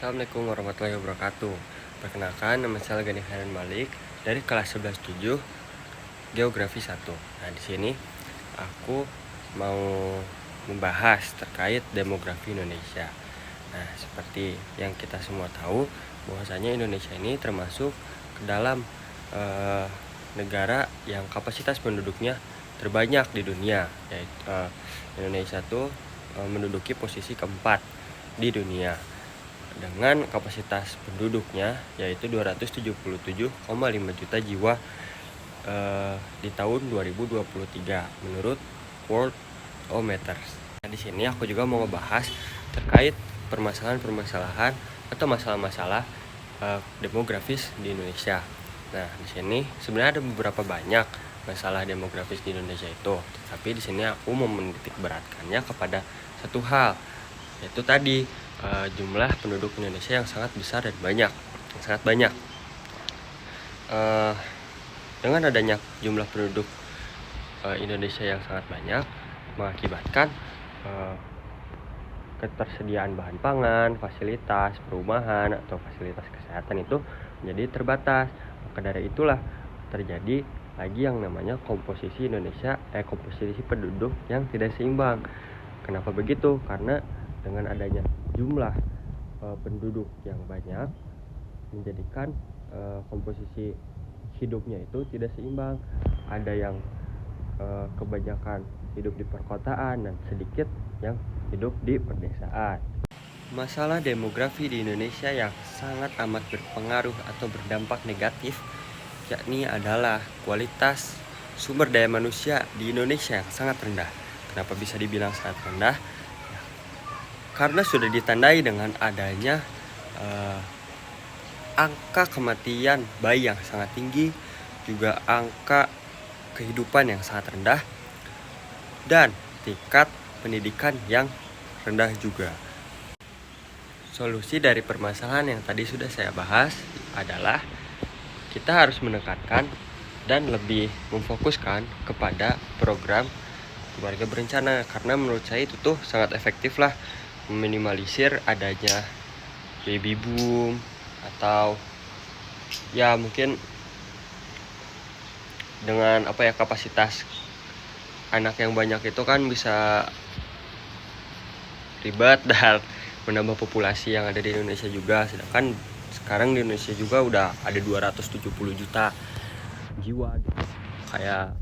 Assalamualaikum warahmatullahi wabarakatuh. Perkenalkan, nama saya Gani Hanan Malik dari kelas 11-7 Geografi 1. Nah, di sini aku mau membahas terkait demografi Indonesia. Nah, seperti yang kita semua tahu, bahwasanya Indonesia ini termasuk ke dalam negara yang kapasitas penduduknya terbanyak di dunia, yaitu Indonesia tuh menduduki posisi keempat di dunia dengan kapasitas penduduknya yaitu 277,5 juta jiwa di tahun 2023 menurut Worldometers. Nah, di sini aku juga mau ngebahas terkait permasalahan-permasalahan atau masalah-masalah demografis di Indonesia. Nah, di sini sebenarnya ada beberapa banyak masalah demografis di Indonesia itu, tapi di sini aku mau menitik beratkannya kepada satu hal, yaitu tadi jumlah penduduk Indonesia yang sangat besar dan banyak, sangat banyak. Dengan adanya jumlah penduduk Indonesia yang sangat banyak mengakibatkan ketersediaan bahan pangan, fasilitas perumahan atau fasilitas kesehatan itu menjadi terbatas. Maka dari itulah terjadi lagi yang namanya komposisi penduduk yang tidak seimbang. Kenapa begitu? Karena dengan adanya jumlah penduduk yang banyak menjadikan komposisi hidupnya itu tidak seimbang. Ada yang kebanyakan hidup di perkotaan dan sedikit yang hidup di pedesaan. Masalah demografi di Indonesia yang sangat amat berpengaruh atau berdampak negatif yakni adalah kualitas sumber daya manusia di Indonesia yang sangat rendah. Kenapa bisa dibilang sangat rendah? Karena sudah ditandai dengan adanya angka kematian bayi yang sangat tinggi, juga angka kehidupan yang sangat rendah, dan tingkat pendidikan yang rendah juga. Solusi dari permasalahan yang tadi sudah saya bahas adalah kita harus menekankan dan lebih memfokuskan kepada program keluarga berencana, karena menurut saya itu tuh sangat efektif lah meminimalisir adanya baby boom atau ya mungkin dengan kapasitas anak yang banyak itu kan bisa ribet dan menambah populasi yang ada di Indonesia juga. Sedangkan sekarang di Indonesia juga udah ada 270 juta jiwa gitu. Kayak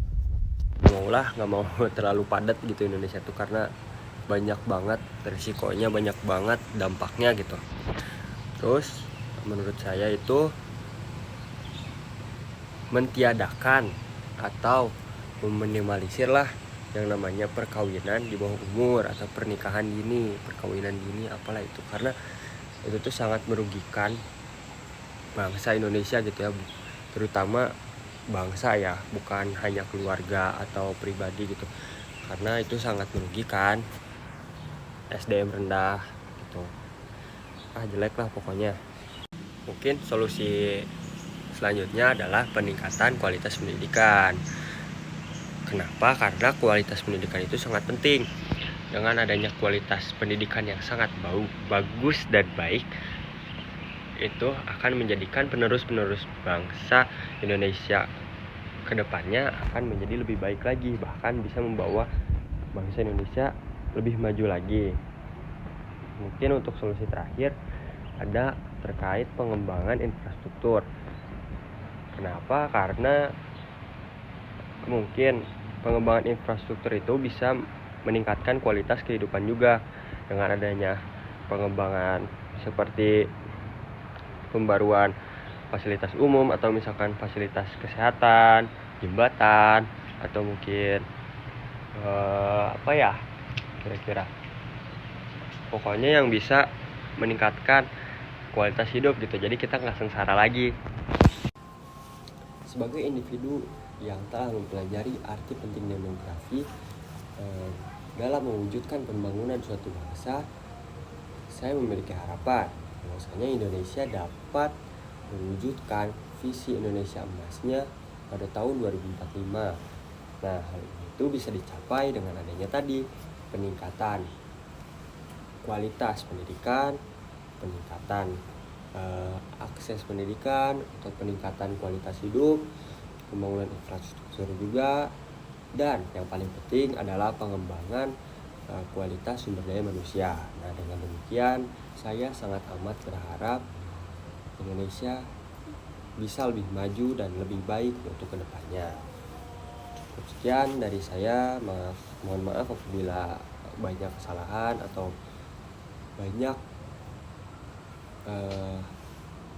nggak mau terlalu padat gitu Indonesia tuh, karena banyak banget risikonya, banyak banget dampaknya gitu. Terus menurut saya itu mentiadakan atau meminimalisir lah yang namanya perkawinan di bawah umur atau pernikahan dini, perkawinan dini apalah itu, karena itu tuh sangat merugikan bangsa Indonesia gitu ya, terutama bangsa ya, bukan hanya keluarga atau pribadi gitu, karena itu sangat merugikan. SDM rendah gitu, jelek lah pokoknya. Mungkin solusi selanjutnya adalah peningkatan kualitas pendidikan. Kenapa? Karena kualitas pendidikan itu sangat penting. Dengan adanya kualitas pendidikan yang sangat bagus dan baik, itu akan menjadikan penerus-penerus bangsa Indonesia kedepannya akan menjadi lebih baik lagi, bahkan bisa membawa bangsa Indonesia lebih maju lagi. Mungkin untuk solusi terakhir ada terkait pengembangan infrastruktur. Kenapa? Karena mungkin pengembangan infrastruktur itu bisa meningkatkan kualitas kehidupan juga dengan adanya pengembangan seperti pembaruan fasilitas umum atau misalkan fasilitas kesehatan, jembatan, atau mungkin kira-kira pokoknya yang bisa meningkatkan kualitas hidup gitu, jadi kita nggak sengsara lagi. Sebagai individu yang telah mempelajari arti penting demografi dalam mewujudkan pembangunan suatu bangsa, saya memiliki harapan bahwasanya Indonesia dapat mewujudkan visi Indonesia emasnya pada tahun 2045. Nah, hal itu bisa dicapai dengan adanya tadi peningkatan kualitas pendidikan, peningkatan akses pendidikan atau peningkatan kualitas hidup, pembangunan infrastruktur juga, dan yang paling penting adalah pengembangan kualitas sumber daya manusia. Nah, dengan demikian saya sangat amat berharap Indonesia bisa lebih maju dan lebih baik untuk kedepannya. Cukup sekian dari saya. Mohon maaf apabila banyak kesalahan atau banyak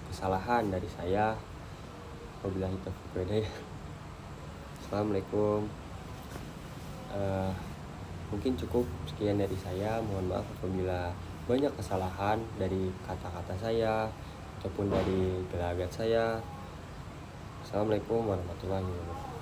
kesalahan dari saya. Wabillahi taufiq wal hidayah. Assalamualaikum. Mungkin cukup sekian dari saya. Mohon maaf apabila banyak kesalahan dari kata-kata saya ataupun dari gelagat saya. Assalamualaikum warahmatullahi wabarakatuh.